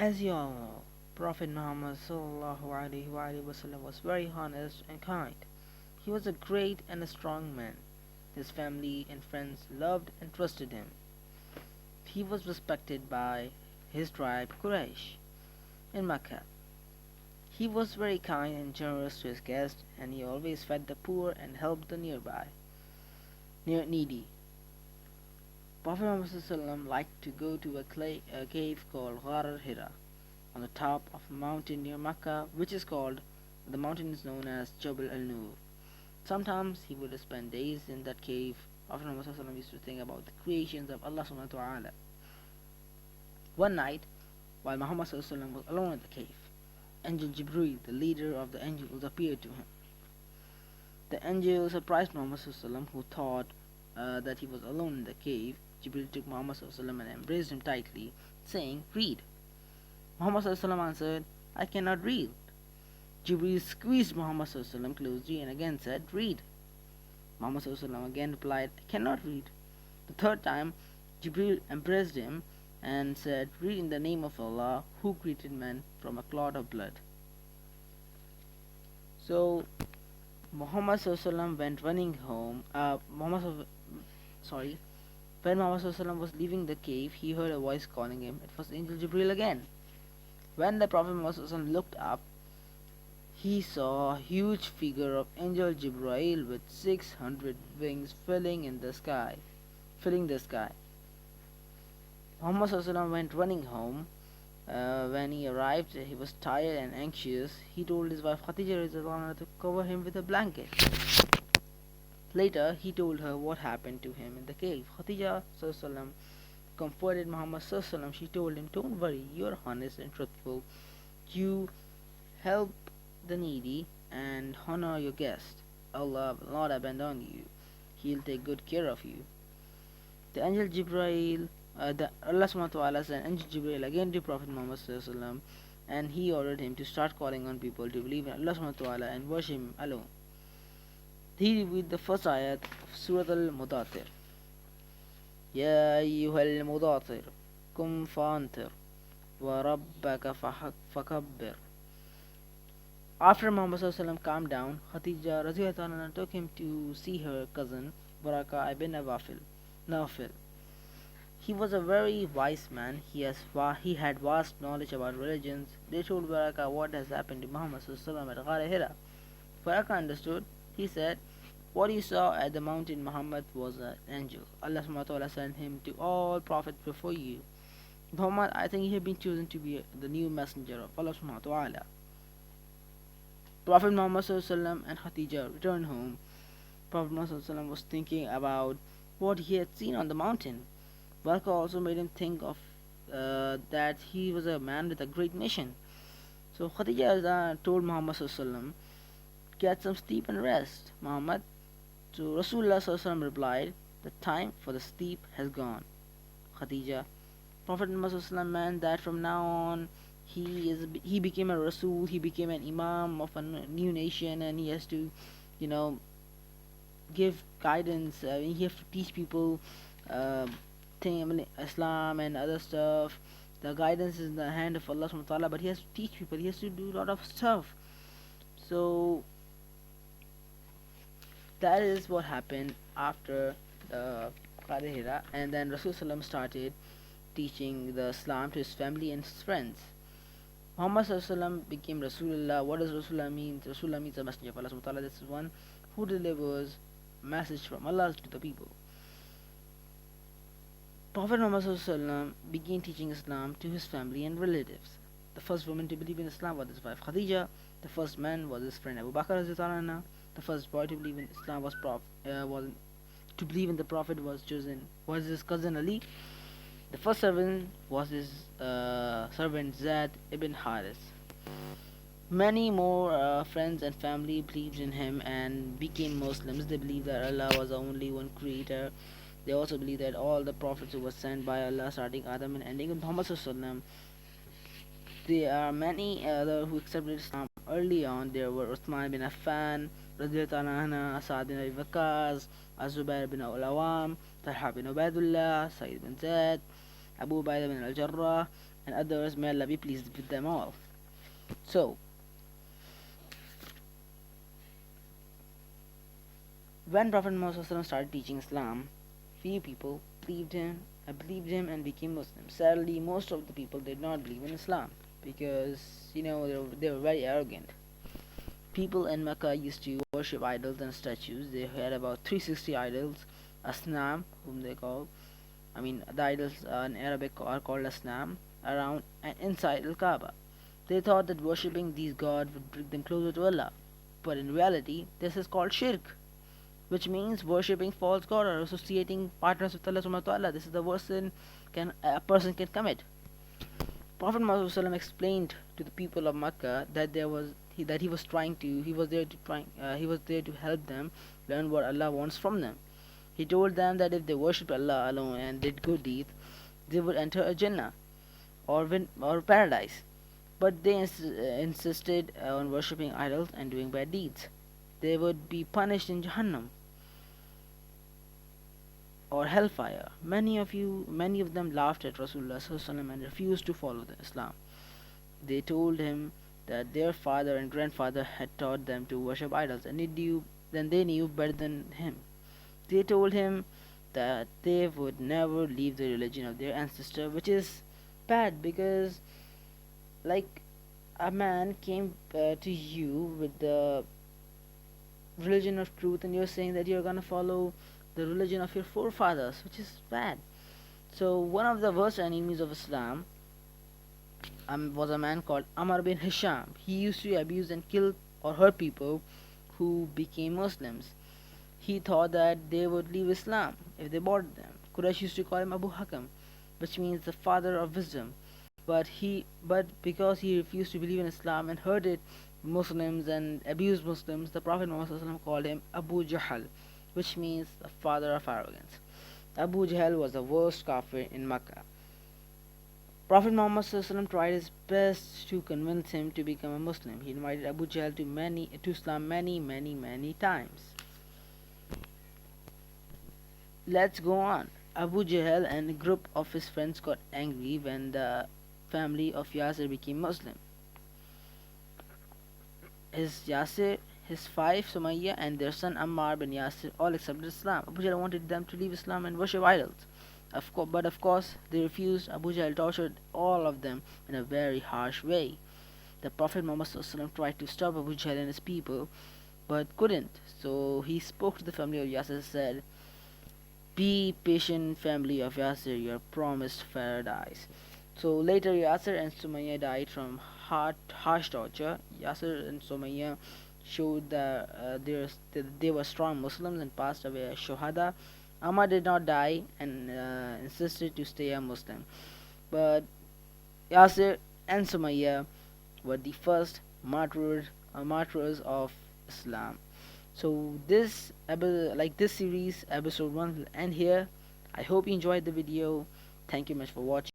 As you all know, Prophet Muhammad ﷺ was very honest and kind. He was a great and a strong man. His family and friends loved and trusted him. He was respected by his tribe Quraysh in Mecca. He was very kind and generous to his guests, and he always fed the poor and helped the needy. Prophet Muhammad ﷺ liked to go to a cave called Ghar al-Hira on the top of a mountain near Mecca, which is called, the mountain is known as Jabal al-Nur. Sometimes he would spend days in that cave. Prophet Muhammad ﷺ used to think about the creations of Allah subhanahu wa ta'ala. One night, while Muhammad ﷺ was alone in the cave, Angel Jibreel, the leader of the angels, appeared to him. The angel surprised Muhammad ﷺ, who thought that he was alone in the cave. Jibreel took Muhammad ﷺ and embraced him tightly, saying, "Read." Muhammad ﷺ answered, "I cannot read." Jibreel squeezed Muhammad ﷺ closely and again said, "Read." Muhammad ﷺ again replied, "I cannot read." The third time, Jibreel embraced him and said, "Read in the name of Allah, who created man from a clot of blood." So Muhammad ﷺ went running home. When Muhammad ﷺ was leaving the cave, he heard a voice calling him. It was Angel Jibreel again. When the Prophet Muhammad ﷺ looked up, he saw a huge figure of Angel Jibreel with 600 wings filling the sky. Muhammad ﷺ went running home. When he arrived, he was tired and anxious. He told his wife Khadija to cover him with a blanket. Later, he told her what happened to him in the cave. Khadija ﷺ comforted Muhammad ﷺ. She told him, "Don't worry, you are honest and truthful. You help the needy and honor your guest. Allah will not abandon you. He'll take good care of you." The angel Jibreel, Allah subhanahu wa ta'ala sent angel Jibreel again to Prophet Muhammad ﷺ, and he ordered him to start calling on people to believe in Allah subhanahu wa ta'ala and worship him alone. He read the first ayat of Surah Al-Mudathir. يا أيها المداثر قم فأنذر وربك فكبر. After Muhammad ﷺ calmed down, Khadija radhiyallahu anha took him to see her cousin Baraka ibn Nawfil. He was a very wise man. He had vast knowledge about religions. They told Baraka what has happened to Muhammad ﷺ at Ghar Hira. Baraka understood. He said, "What you saw at the mountain Muhammad was an angel. Allah subhanahu wa ta'ala sent him to all prophets before you. Muhammad, I think he has been chosen to be the new messenger of Allah subhanahu wa ta'ala." Prophet Muhammad ﷺ and Khadija returned home. Prophet Muhammad ﷺ was thinking about what he had seen on the mountain. Baraka also made him think of that he was a man with a great mission. So Khadija told Muhammad ﷺ, "Get some sleep and rest, Muhammad." So Rasulullah ﷺ replied, "The time for the sleep has gone." Khadija, Prophet Muhammad ﷺ meant that from now on he became a Rasul, he became an Imam of a new nation, and he has to, give guidance. He has to teach people uh, Islam and other stuff. The guidance is in the hand of Allah subhanahu wa ta'ala, but he has to teach people, he has to do a lot of stuff. So that is what happened after the Qadi Hira, and then Rasulullah started teaching the Islam to his family and his friends. Muhammad became Rasulullah. What does Rasulullah mean? Rasulullah means a messenger of Allah subhanahu wa ta'ala. This is one who delivers message from Allah to the people. Prophet Muhammad began teaching Islam to his family and relatives. The first woman to believe in Islam was his wife Khadija. The first man was his friend Abu Bakr. The first boy to believe in Islam was to believe in the Prophet was his cousin Ali. The first servant was his servant Zaid ibn Haris. Many more friends and family believed in him and became Muslims. They believed that Allah was the only one creator. They also believed that all the prophets who were sent by Allah, starting Adam and ending with Muhammad sallallahu. There are many other who accepted Islam early on. There were Uthman bin Affan, Asad bin Abi Waqqas, Azubair bin Al-Awam, Talha bin Ubaidullah, Sayyid bin Zaid, Abu Ubaidah bin al-Jarrah, and others. May Allah be pleased with them all. So, when Prophet Muhammad started teaching Islam, few people believed him and became Muslims. Sadly, most of the people did not believe in Islam because they were very arrogant. People in Mecca used to worship idols and statues. They had about 360 idols, asnam, whom they call. I mean, the idols in Arabic are called asnam, around and inside Al Kaaba. They thought that worshipping these gods would bring them closer to Allah, but in reality, this is called shirk, which means worshipping false god or associating partners with Allah subhanahu wa ta'ala. This is the worst sin a person can commit. Prophet Muhammad explained to the people of Makkah that he was trying to he was there to help them learn what Allah wants from them. He told them that if they worshipped Allah alone and did good deeds, they would enter a Jannah or paradise. But they insisted on worshipping idols and doing bad deeds. They would be punished in Jahannam or hellfire. Many of them laughed at Rasulullah SAW and refused to follow Islam. They told him that their father and grandfather had taught them to worship idols, and they knew better than him. They told him that they would never leave the religion of their ancestor, which is bad because, like, a man came to you with the religion of truth, and you're saying that you're gonna follow the religion of your forefathers, which is bad. So, one of the worst enemies of Islam was a man called Amr bin Hisham. He used to abuse and kill or hurt people who became Muslims. He thought that they would leave Islam if they bought them. Quraysh used to call him Abu Hakam, which means the father of wisdom. But because he refused to believe in Islam and hurted Muslims and abused Muslims, the Prophet Muhammad called him Abu Jahal, which means the father of arrogance. Abu Jahl was the worst kafir in Makkah. Prophet Muhammad tried his best to convince him to become a Muslim. He invited Abu Jahl to Islam many times. Let's go on. Abu Jahl and a group of his friends got angry when the family of Yasir became Muslim. His wife Sumayya, and their son Ammar bin Yasir all accepted Islam. Abu Jahl wanted them to leave Islam and worship idols. But of course, they refused. Abu Jahl tortured all of them in a very harsh way. The Prophet Muhammad tried to stop Abu Jahl and his people, but couldn't. So he spoke to the family of Yasir and said, "Be patient, family of Yasir, your promised paradise." So later, Yasir and Sumayya died from harsh torture. Yasir and Sumayya showed that they were strong Muslims and passed away as Shohada. Ammar did not die and insisted to stay a Muslim. But Yasir and Sumayya were the first martyrs of Islam. So this series episode 1 will end here. I hope you enjoyed the video. Thank you much for watching.